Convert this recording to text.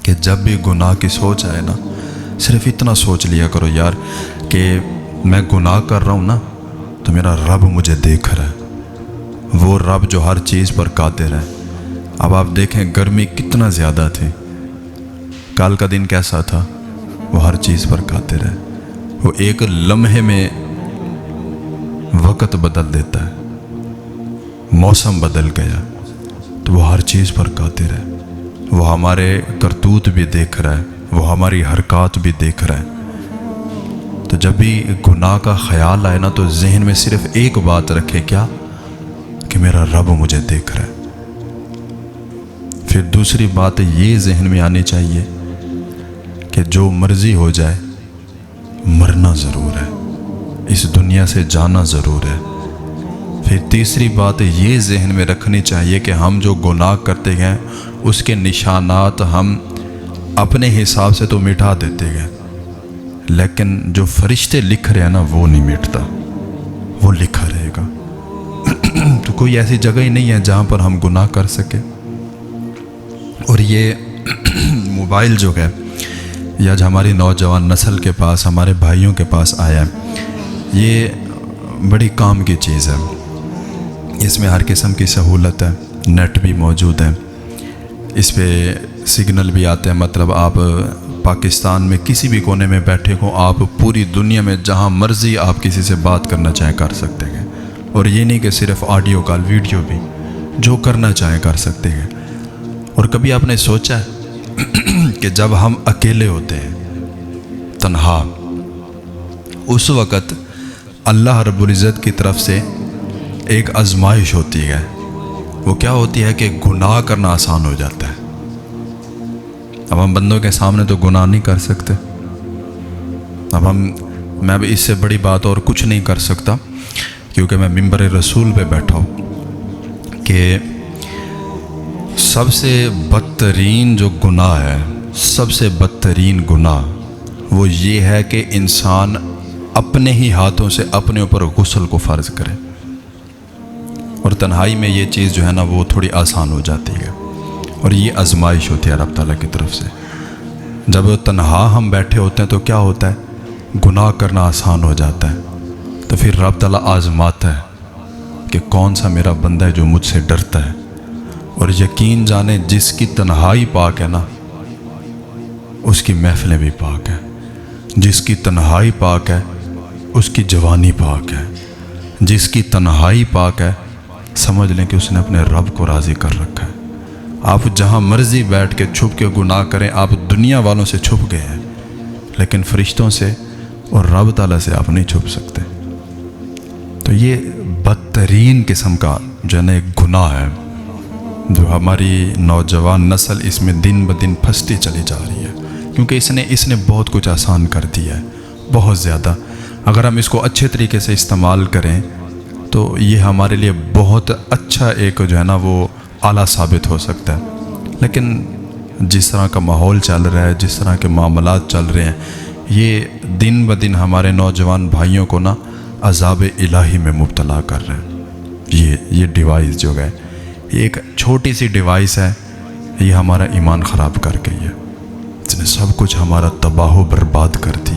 کہ جب بھی گناہ کی سوچ آئے نا، صرف اتنا سوچ لیا کرو یار کہ میں گناہ کر رہا ہوں نا تو میرا رب مجھے دیکھ رہا ہے، وہ رب جو ہر چیز پر قادر ہے۔ اب آپ دیکھیں گرمی کتنا زیادہ تھی، کل کا دن کیسا تھا، وہ ہر چیز پر قادر ہے، وہ ایک لمحے میں وقت بدل دیتا ہے، موسم بدل گیا تو وہ ہر چیز پر قادر ہے، وہ ہمارے کرتوت بھی دیکھ رہا ہے، وہ ہماری حرکات بھی دیکھ رہا ہے۔ تو جب بھی گناہ کا خیال آئے نا تو ذہن میں صرف ایک بات رکھے، کیا کہ میرا رب مجھے دیکھ رہا ہے۔ پھر دوسری بات یہ ذہن میں آنی چاہیے کہ جو مرضی ہو جائے مرنا ضرور ہے، اس دنیا سے جانا ضرور ہے۔ پھر تیسری بات یہ ذہن میں رکھنی چاہیے کہ ہم جو گناہ کرتے ہیں اس کے نشانات ہم اپنے حساب سے تو مٹا دیتے ہیں، لیکن جو فرشتے لکھ رہے ہیں نا وہ نہیں مٹتا، وہ لکھا رہے گا۔ تو کوئی ایسی جگہ ہی نہیں ہے جہاں پر ہم گناہ کر سکیں۔ اور یہ موبائل جو ہے یہ آج ہماری نوجوان نسل کے پاس، ہمارے بھائیوں کے پاس آیا ہے، یہ بڑی کام کی چیز ہے، اس میں ہر قسم کی سہولت ہے، نیٹ بھی موجود ہے، اس پہ سگنل بھی آتے ہیں، مطلب آپ پاکستان میں کسی بھی کونے میں بیٹھے ہوں، آپ پوری دنیا میں جہاں مرضی آپ کسی سے بات کرنا چاہیں کر سکتے ہیں۔ اور یہ نہیں کہ صرف آڈیو کال، ویڈیو بھی جو کرنا چاہیں کر سکتے ہیں۔ اور کبھی آپ نے سوچا ہے کہ جب ہم اکیلے ہوتے ہیں، تنہا، اس وقت اللہ رب العزت کی طرف سے ایک آزمائش ہوتی ہے، وہ کیا ہوتی ہے کہ گناہ کرنا آسان ہو جاتا ہے۔ اب ہم بندوں کے سامنے تو گناہ نہیں کر سکتے، میں اب اس سے بڑی بات اور کچھ نہیں کر سکتا، کیونکہ میں منبر رسول پہ بیٹھا ہوں کہ سب سے بدترین جو گناہ ہے، سب سے بدترین گناہ وہ یہ ہے کہ انسان اپنے ہی ہاتھوں سے اپنے اوپر غسل کو فرض کرے۔ اور تنہائی میں یہ چیز جو ہے نا وہ تھوڑی آسان ہو جاتی ہے، اور یہ آزمائش ہوتی ہے رب تعالیٰ کی طرف سے۔ جب تنہا ہم بیٹھے ہوتے ہیں تو کیا ہوتا ہے، گناہ کرنا آسان ہو جاتا ہے، تو پھر رب تعالیٰ آزماتا ہے کہ کون سا میرا بندہ ہے جو مجھ سے ڈرتا ہے۔ اور یقین جانے جس کی تنہائی پاک ہے نا اس کی محفلیں بھی پاک ہیں، جس کی تنہائی پاک ہے اس کی جوانی پاک ہے، جس کی تنہائی پاک ہے سمجھ لیں کہ اس نے اپنے رب کو راضی کر رکھا ہے۔ آپ جہاں مرضی بیٹھ کے چھپ کے گناہ کریں، آپ دنیا والوں سے چھپ گئے ہیں، لیکن فرشتوں سے اور رب تعالیٰ سے آپ نہیں چھپ سکتے۔ تو یہ بدترین قسم کا جو ہے نا ایک گناہ ہے، جو ہماری نوجوان نسل اس میں دن بدن پھنستی چلی جا رہی ہے، کیونکہ اس نے بہت کچھ آسان کر دیا ہے، بہت زیادہ۔ اگر ہم اس کو اچھے طریقے سے استعمال کریں تو یہ ہمارے لیے بہت اچھا ایک جو ہے نا وہ آلہ ثابت ہو سکتا ہے، لیکن جس طرح کا ماحول چل رہا ہے، جس طرح کے معاملات چل رہے ہیں، یہ دن بدن ہمارے نوجوان بھائیوں کو نا عذاب الہی میں مبتلا کر رہے ہیں۔ یہ ڈیوائس جو ہے، یہ ایک چھوٹی سی ڈیوائس ہے، یہ ہمارا ایمان خراب کر گئی ہے، اس نے سب کچھ ہمارا تباہ و برباد کر دیا۔